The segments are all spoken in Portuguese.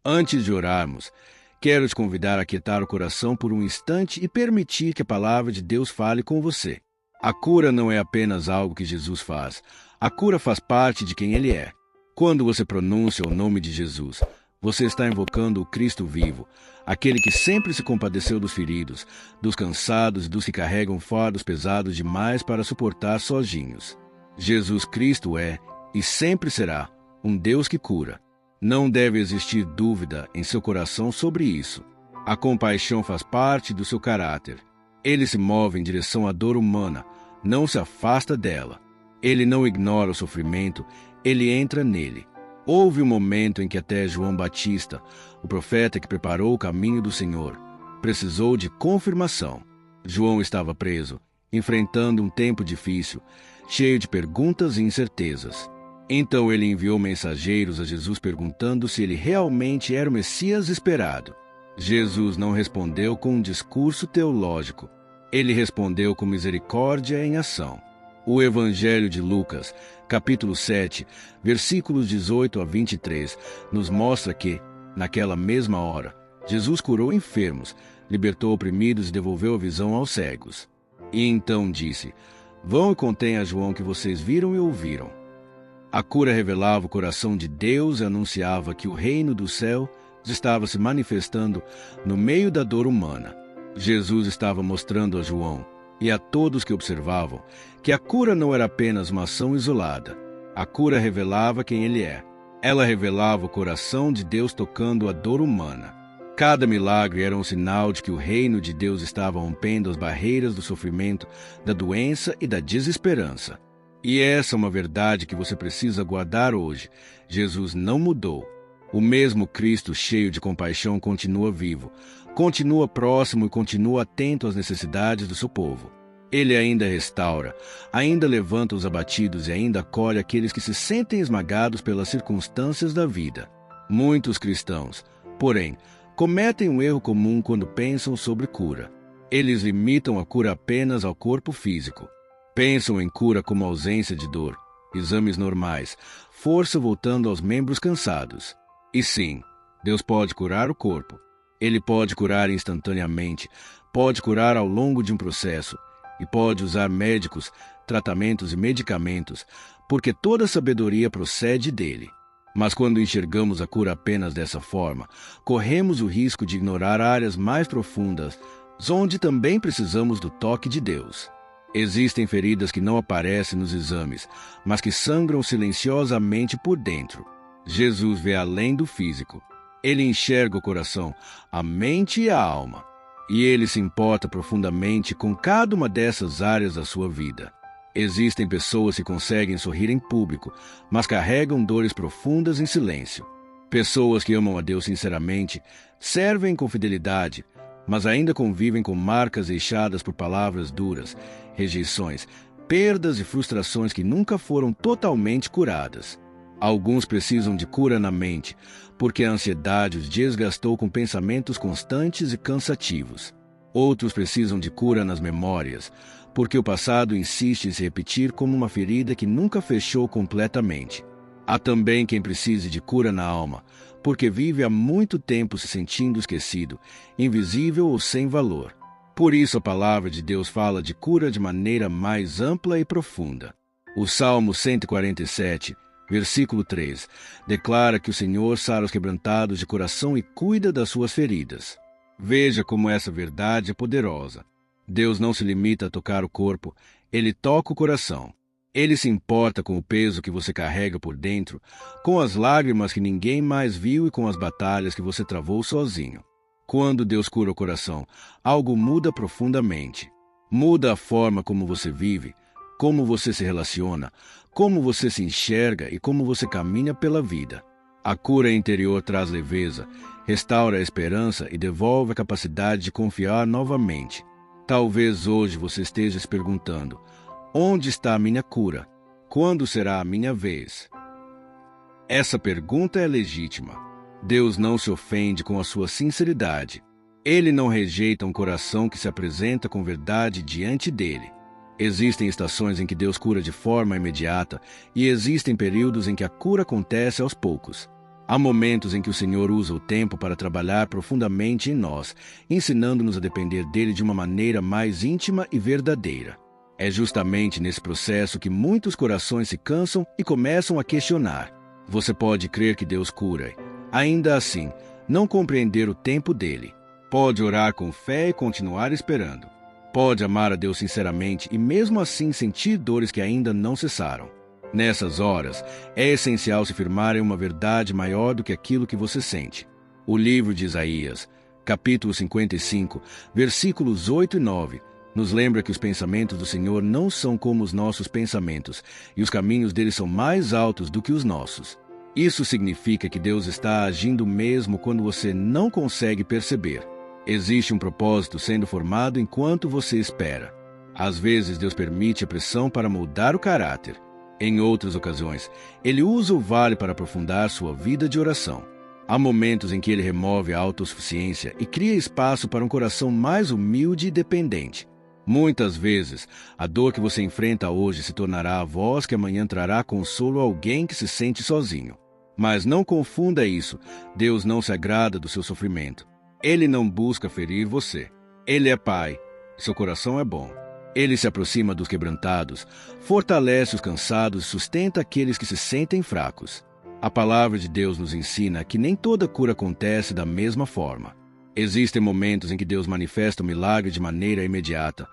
Antes de orarmos, quero te convidar a aquietar o coração por um instante e permitir que a palavra de Deus fale com você. A cura não é apenas algo que Jesus faz. A cura faz parte de quem Ele é. Quando você pronuncia o nome de Jesus, você está invocando o Cristo vivo, aquele que sempre se compadeceu dos feridos, dos cansados e dos que carregam fardos pesados demais para suportar sozinhos. Jesus Cristo é, e sempre será, um Deus que cura. Não deve existir dúvida em seu coração sobre isso. A compaixão faz parte do seu caráter. Ele se move em direção à dor humana, não se afasta dela. Ele não ignora o sofrimento, ele entra nele. Houve um momento em que até João Batista, o profeta que preparou o caminho do Senhor, precisou de confirmação. João estava preso, enfrentando um tempo difícil, cheio de perguntas e incertezas. Então ele enviou mensageiros a Jesus perguntando se ele realmente era o Messias esperado. Jesus não respondeu com um discurso teológico. Ele respondeu com misericórdia em ação. O Evangelho de Lucas, capítulo 7, versículos 18 a 23, nos mostra que, naquela mesma hora, Jesus curou enfermos, libertou oprimidos e devolveu a visão aos cegos. E então disse: "Vão e contem a João que vocês viram e ouviram." A cura revelava o coração de Deus e anunciava que o reino do céu estava se manifestando no meio da dor humana. Jesus estava mostrando a João e a todos que observavam que a cura não era apenas uma ação isolada. A cura revelava quem Ele é. Ela revelava o coração de Deus tocando a dor humana. Cada milagre era um sinal de que o reino de Deus estava rompendo as barreiras do sofrimento, da doença e da desesperança. E essa é uma verdade que você precisa guardar hoje. Jesus não mudou. O mesmo Cristo cheio de compaixão continua vivo, continua próximo e continua atento às necessidades do seu povo. Ele ainda restaura, ainda levanta os abatidos e ainda acolhe aqueles que se sentem esmagados pelas circunstâncias da vida. Muitos cristãos, porém, cometem um erro comum quando pensam sobre cura. Eles limitam a cura apenas ao corpo físico. Pensam em cura como ausência de dor, exames normais, força voltando aos membros cansados. E sim, Deus pode curar o corpo. Ele pode curar instantaneamente, pode curar ao longo de um processo, e pode usar médicos, tratamentos e medicamentos, porque toda sabedoria procede dele. Mas quando enxergamos a cura apenas dessa forma, corremos o risco de ignorar áreas mais profundas, onde também precisamos do toque de Deus. Existem feridas que não aparecem nos exames, mas que sangram silenciosamente por dentro. Jesus vê além do físico. Ele enxerga o coração, a mente e a alma. E ele se importa profundamente com cada uma dessas áreas da sua vida. Existem pessoas que conseguem sorrir em público, mas carregam dores profundas em silêncio. Pessoas que amam a Deus sinceramente, servem com fidelidade, mas ainda convivem com marcas deixadas por palavras duras, rejeições, perdas e frustrações que nunca foram totalmente curadas. Alguns precisam de cura na mente, porque a ansiedade os desgastou com pensamentos constantes e cansativos. Outros precisam de cura nas memórias, porque o passado insiste em se repetir como uma ferida que nunca fechou completamente. Há também quem precise de cura na alma, porque vive há muito tempo se sentindo esquecido, invisível ou sem valor. Por isso a palavra de Deus fala de cura de maneira mais ampla e profunda. O Salmo 147, versículo 3, declara que o Senhor sara os quebrantados de coração e cuida das suas feridas. Veja como essa verdade é poderosa. Deus não se limita a tocar o corpo, Ele toca o coração. Ele se importa com o peso que você carrega por dentro, com as lágrimas que ninguém mais viu e com as batalhas que você travou sozinho. Quando Deus cura o coração, algo muda profundamente. Muda a forma como você vive, como você se relaciona, como você se enxerga e como você caminha pela vida. A cura interior traz leveza, restaura a esperança e devolve a capacidade de confiar novamente. Talvez hoje você esteja se perguntando: onde está a minha cura? Quando será a minha vez? Essa pergunta é legítima. Deus não se ofende com a sua sinceridade. Ele não rejeita um coração que se apresenta com verdade diante dele. Existem estações em que Deus cura de forma imediata e existem períodos em que a cura acontece aos poucos. Há momentos em que o Senhor usa o tempo para trabalhar profundamente em nós, ensinando-nos a depender dele de uma maneira mais íntima e verdadeira. É justamente nesse processo que muitos corações se cansam e começam a questionar. Você pode crer que Deus cura, ainda assim, não compreender o tempo dele. Pode orar com fé e continuar esperando. Pode amar a Deus sinceramente e mesmo assim sentir dores que ainda não cessaram. Nessas horas, é essencial se firmar em uma verdade maior do que aquilo que você sente. O livro de Isaías, capítulo 55, versículos 8 e 9, nos lembra que os pensamentos do Senhor não são como os nossos pensamentos, e os caminhos dele são mais altos do que os nossos. Isso significa que Deus está agindo mesmo quando você não consegue perceber. Existe um propósito sendo formado enquanto você espera. Às vezes, Deus permite a pressão para moldar o caráter. Em outras ocasiões, ele usa o vale para aprofundar sua vida de oração. Há momentos em que ele remove a autossuficiência e cria espaço para um coração mais humilde e dependente. Muitas vezes, a dor que você enfrenta hoje se tornará a voz que amanhã trará consolo a alguém que se sente sozinho. Mas não confunda isso. Deus não se agrada do seu sofrimento. Ele não busca ferir você. Ele é Pai. Seu coração é bom. Ele se aproxima dos quebrantados, fortalece os cansados e sustenta aqueles que se sentem fracos. A palavra de Deus nos ensina que nem toda cura acontece da mesma forma. Existem momentos em que Deus manifesta o milagre de maneira imediata,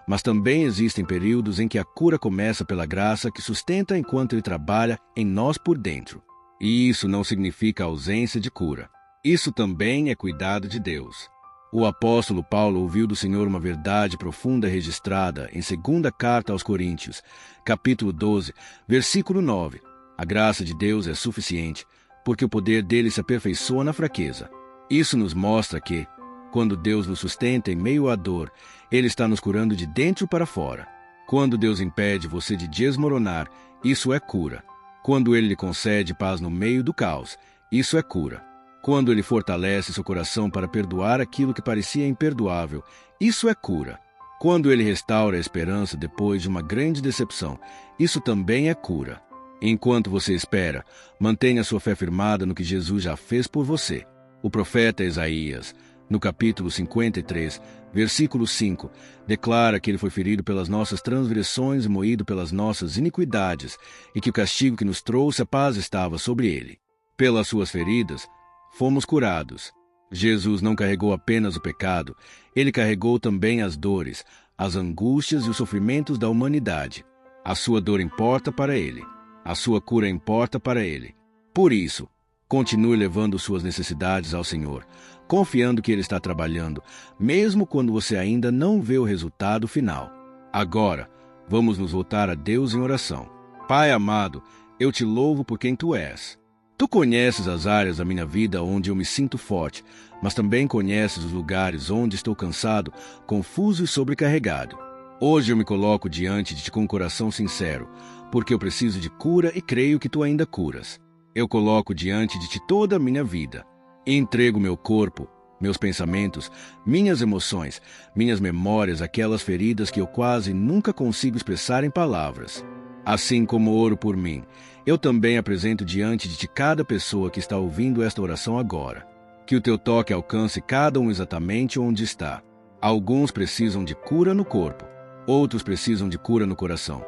mas também existem períodos em que a cura começa pela graça que sustenta enquanto Ele trabalha em nós por dentro. E isso não significa ausência de cura. Isso também é cuidado de Deus. O apóstolo Paulo ouviu do Senhor uma verdade profunda registrada em 2ª Carta aos Coríntios, capítulo 12, versículo 9. A graça de Deus é suficiente, porque o poder dele se aperfeiçoa na fraqueza. Isso nos mostra que, quando Deus nos sustenta em meio à dor, Ele está nos curando de dentro para fora. Quando Deus impede você de desmoronar, isso é cura. Quando Ele lhe concede paz no meio do caos, isso é cura. Quando Ele fortalece seu coração para perdoar aquilo que parecia imperdoável, isso é cura. Quando Ele restaura a esperança depois de uma grande decepção, isso também é cura. Enquanto você espera, mantenha sua fé firmada no que Jesus já fez por você. O profeta Isaías, no capítulo 53, versículo 5, declara que ele foi ferido pelas nossas transgressões e moído pelas nossas iniquidades, e que o castigo que nos trouxe a paz estava sobre ele. Pelas suas feridas, fomos curados. Jesus não carregou apenas o pecado, ele carregou também as dores, as angústias e os sofrimentos da humanidade. A sua dor importa para ele. A sua cura importa para ele. Por isso, continue levando suas necessidades ao Senhor, confiando que Ele está trabalhando, mesmo quando você ainda não vê o resultado final. Agora, vamos nos voltar a Deus em oração. Pai amado, eu te louvo por quem Tu és. Tu conheces as áreas da minha vida onde eu me sinto forte, mas também conheces os lugares onde estou cansado, confuso e sobrecarregado. Hoje eu me coloco diante de Ti com um coração sincero, porque eu preciso de cura e creio que Tu ainda curas. Eu coloco diante de Ti toda a minha vida. Entrego meu corpo, meus pensamentos, minhas emoções, minhas memórias, aquelas feridas que eu quase nunca consigo expressar em palavras. Assim como oro por mim, eu também apresento diante de Ti cada pessoa que está ouvindo esta oração agora. Que o Teu toque alcance cada um exatamente onde está. Alguns precisam de cura no corpo, outros precisam de cura no coração,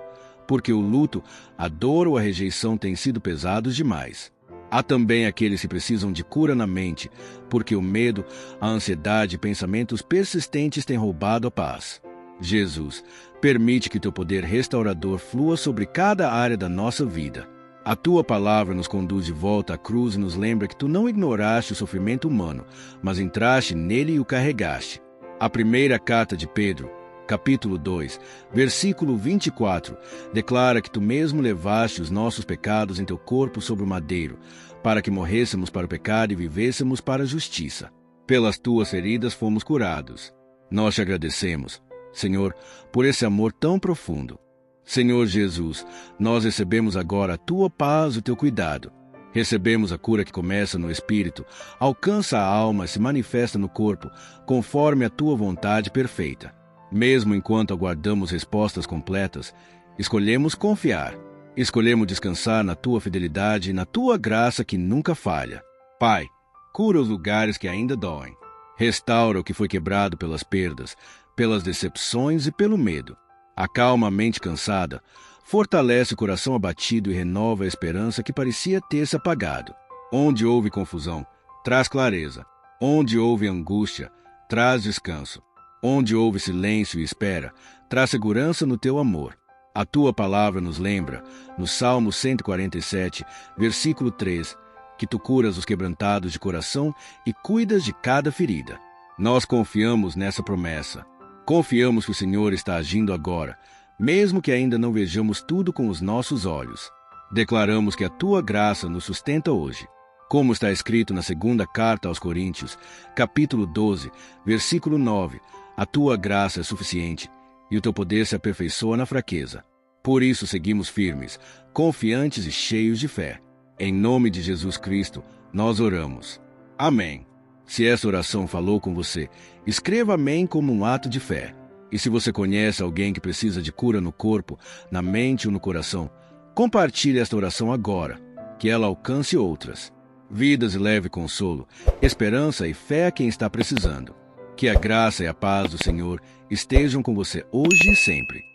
porque o luto, a dor ou a rejeição têm sido pesados demais. Há também aqueles que precisam de cura na mente, porque o medo, a ansiedade e pensamentos persistentes têm roubado a paz. Jesus, permite que Teu poder restaurador flua sobre cada área da nossa vida. A Tua palavra nos conduz de volta à cruz e nos lembra que Tu não ignoraste o sofrimento humano, mas entraste nele e o carregaste. A primeira carta de Pedro, capítulo 2, versículo 24, declara que Tu mesmo levaste os nossos pecados em Teu corpo sobre o madeiro, para que morrêssemos para o pecado e vivêssemos para a justiça. Pelas Tuas feridas fomos curados. Nós Te agradecemos, Senhor, por esse amor tão profundo. Senhor Jesus, nós recebemos agora a Tua paz e o Teu cuidado. Recebemos a cura que começa no Espírito, alcança a alma e se manifesta no corpo, conforme a Tua vontade perfeita. Mesmo enquanto aguardamos respostas completas, escolhemos confiar. Escolhemos descansar na tua fidelidade e na tua graça que nunca falha. Pai, cura os lugares que ainda doem. Restaura o que foi quebrado pelas perdas, pelas decepções e pelo medo. Acalma a mente cansada, fortalece o coração abatido e renova a esperança que parecia ter se apagado. Onde houve confusão, traz clareza. Onde houve angústia, traz descanso. Onde houve silêncio e espera, traz segurança no teu amor. A tua palavra nos lembra, no Salmo 147, versículo 3, que tu curas os quebrantados de coração e cuidas de cada ferida. Nós confiamos nessa promessa. Confiamos que o Senhor está agindo agora, mesmo que ainda não vejamos tudo com os nossos olhos. Declaramos que a tua graça nos sustenta hoje. Como está escrito na segunda carta aos Coríntios, capítulo 12, versículo 9, a tua graça é suficiente e o teu poder se aperfeiçoa na fraqueza. Por isso seguimos firmes, confiantes e cheios de fé. Em nome de Jesus Cristo, nós oramos. Amém. Se essa oração falou com você, escreva amém como um ato de fé. E se você conhece alguém que precisa de cura no corpo, na mente ou no coração, compartilhe esta oração agora, que ela alcance outras. Vidas e leve consolo, esperança e fé a quem está precisando. Que a graça e a paz do Senhor estejam com você hoje e sempre.